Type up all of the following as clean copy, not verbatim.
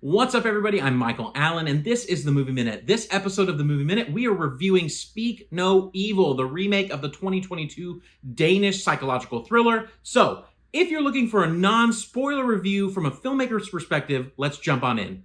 What's up, everybody? I'm Michael Allen, and this is the Movie Minute. This episode of the Movie Minute, we are reviewing Speak No Evil, the remake of the 2022 Danish psychological thriller. So, if you're looking for a non-spoiler review from a filmmaker's perspective, let's jump on in.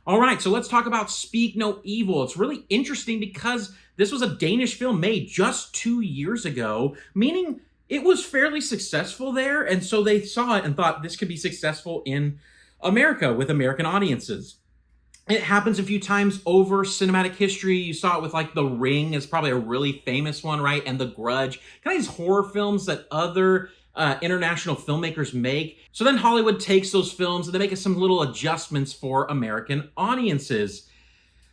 All right, so let's talk about Speak No Evil. It's really interesting because this was a Danish film made just 2 years ago, meaning it was fairly successful there, and so they saw it and thought this could be successful in America with American audiences. It happens a few times over cinematic history. You saw it with like The Ring is probably a really famous one, right? And The Grudge, kind of these horror films that other international filmmakers make. So then Hollywood takes those films and they make some little adjustments for American audiences.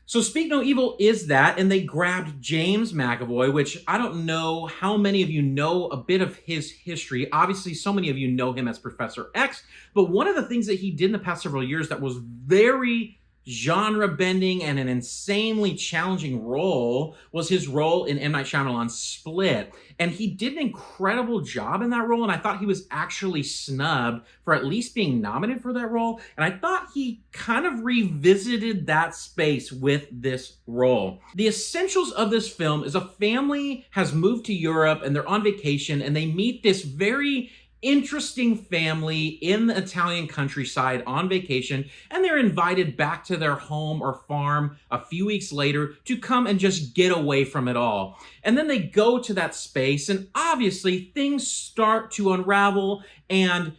So Speak No Evil is that, and they grabbed James McAvoy, which I don't know how many of you know a bit of his history. Obviously, so many of you know him as Professor X, but one of the things that he did in the past several years that was very genre-bending and an insanely challenging role was his role in M. Night Shyamalan's Split. And he did an incredible job in that role, and I thought he was actually snubbed for at least being nominated for that role. And I thought he kind of revisited that space with this role. The essentials of this film is a family has moved to Europe and they're on vacation, and they meet this very interesting family in the Italian countryside on vacation, and they're invited back to their home or farm a few weeks later to come and just get away from it all. And then they go to that space, and obviously things start to unravel, and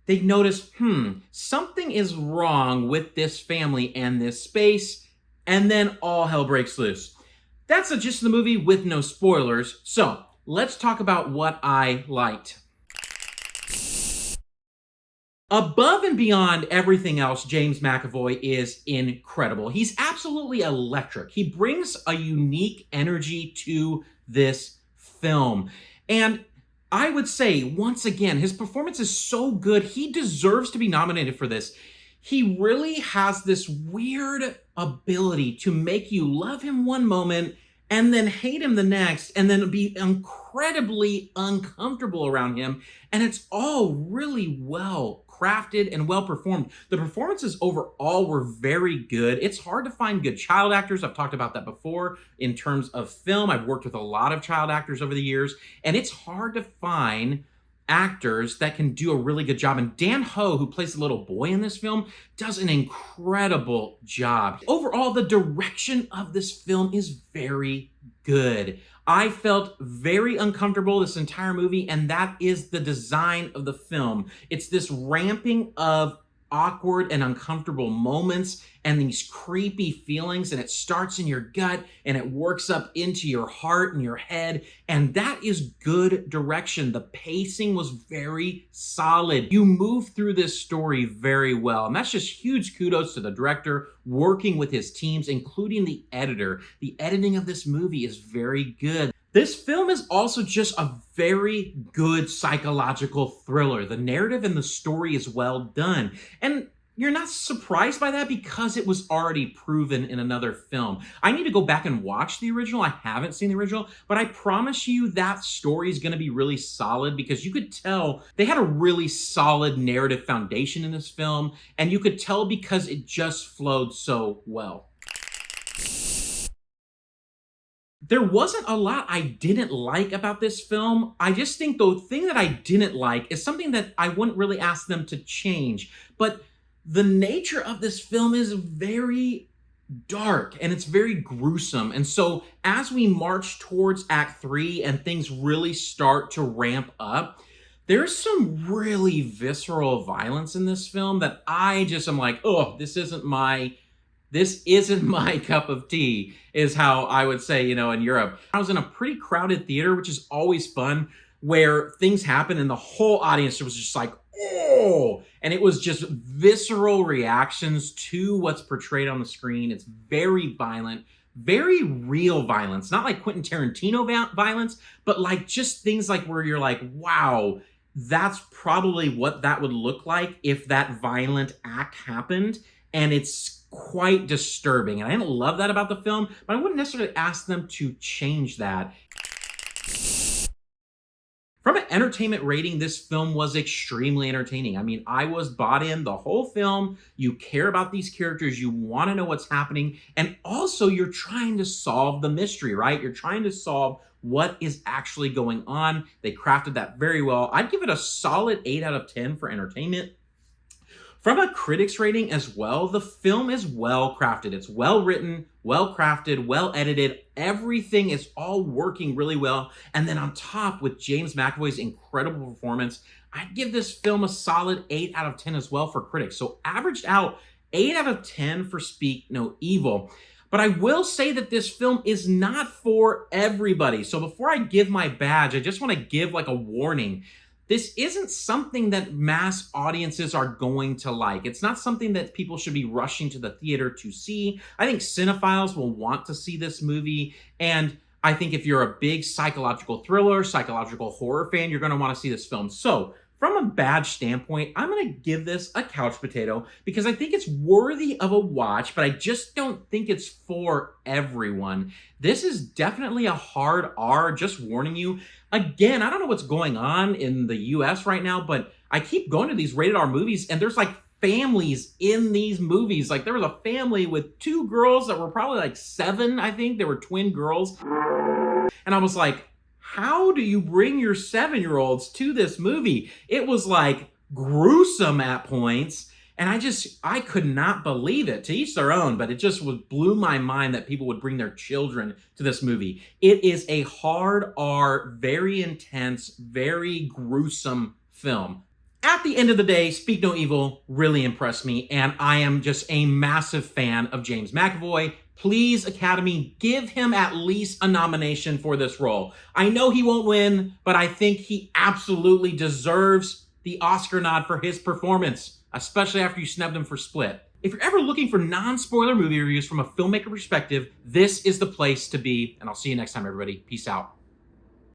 they notice, something is wrong with this family and this space, and then all hell breaks loose. That's the gist of the movie with no spoilers. So let's talk about what I liked. Above and beyond everything else, James McAvoy is incredible. He's absolutely electric. He brings a unique energy to this film. And I would say, once again, his performance is so good. He deserves to be nominated for this. He really has this weird ability to make you love him one moment and then hate him the next, and then be incredibly uncomfortable around him. And it's all really well crafted and well performed. The performances overall were very good. It's hard to find good child actors. I've talked about that before in terms of film. I've worked with a lot of child actors over the years, and it's hard to find actors that can do a really good job. And Dan Hough, who plays the little boy in this film, does an incredible job. Overall, the direction of this film is very good. I felt very uncomfortable this entire movie, and that is the design of the film. It's this ramping of awkward and uncomfortable moments and these creepy feelings, and it starts in your gut and it works up into your heart and your head, and that is good direction. The pacing was very solid. You move through this story very well, and that's just huge kudos to the director working with his teams, including the editor. The editing of this movie is very good. This film is also just a very good psychological thriller. The narrative and the story is well done. And you're not surprised by that because it was already proven in another film. I need to go back and watch the original. I haven't seen the original, but I promise you that story is going to be really solid because you could tell they had a really solid narrative foundation in this film, and you could tell because it just flowed so well. There wasn't a lot I didn't like about this film. I just think the thing that I didn't like is something that I wouldn't really ask them to change. But the nature of this film is very dark and it's very gruesome. And so as we march towards Act 3 and things really start to ramp up, there's some really visceral violence in this film that I just am like, oh, this isn't my cup of tea, is how I would say, in Europe. I was in a pretty crowded theater, which is always fun, where things happen and the whole audience was just like, oh, and it was just visceral reactions to what's portrayed on the screen. It's very violent, very real violence, not like Quentin Tarantino violence, but like just things like where you're like, wow, that's probably what that would look like if that violent act happened. And it's quite disturbing. And I didn't love that about the film, but I wouldn't necessarily ask them to change that. From an entertainment rating, this film was extremely entertaining. I mean, I was bought in the whole film. You care about these characters. You want to know what's happening. And also, you're trying to solve the mystery, right? You're trying to solve what is actually going on. They crafted that very well. I'd give it a solid 8 out of 10 for entertainment. From a critic's rating as well, the film is well crafted. It's well written, well crafted, well edited. Everything is all working really well. And then on top, with James McAvoy's incredible performance, I'd give this film a solid 8 out of 10 as well for critics. So averaged out 8 out of 10 for Speak No Evil. But I will say that this film is not for everybody. So before I give my badge, I just want to give like a warning. This isn't something that mass audiences are going to like. It's not something that people should be rushing to the theater to see. I think cinephiles will want to see this movie. And I think if you're a big psychological thriller, psychological horror fan, you're going to want to see this film. So from a badge standpoint, I'm going to give this a couch potato because I think it's worthy of a watch, but I just don't think it's for everyone. This is definitely a hard R, just warning you. Again, I don't know what's going on in the US right now, but I keep going to these rated R movies and there's like families in these movies. Like there was a family with 2 girls that were probably like 7, I think. They were twin girls. And I was like, how do you bring your 7-year-olds to this movie? It was like gruesome at points. And I could not believe it. To each their own, but it just blew my mind that people would bring their children to this movie. It is a hard R, very intense, very gruesome film. At the end of the day, Speak No Evil really impressed me, and I am just a massive fan of James McAvoy. Please, Academy, give him at least a nomination for this role. I know he won't win, but I think he absolutely deserves the Oscar nod for his performance, especially after you snubbed him for Split. If you're ever looking for non-spoiler movie reviews from a filmmaker perspective, this is the place to be, and I'll see you next time, everybody. Peace out.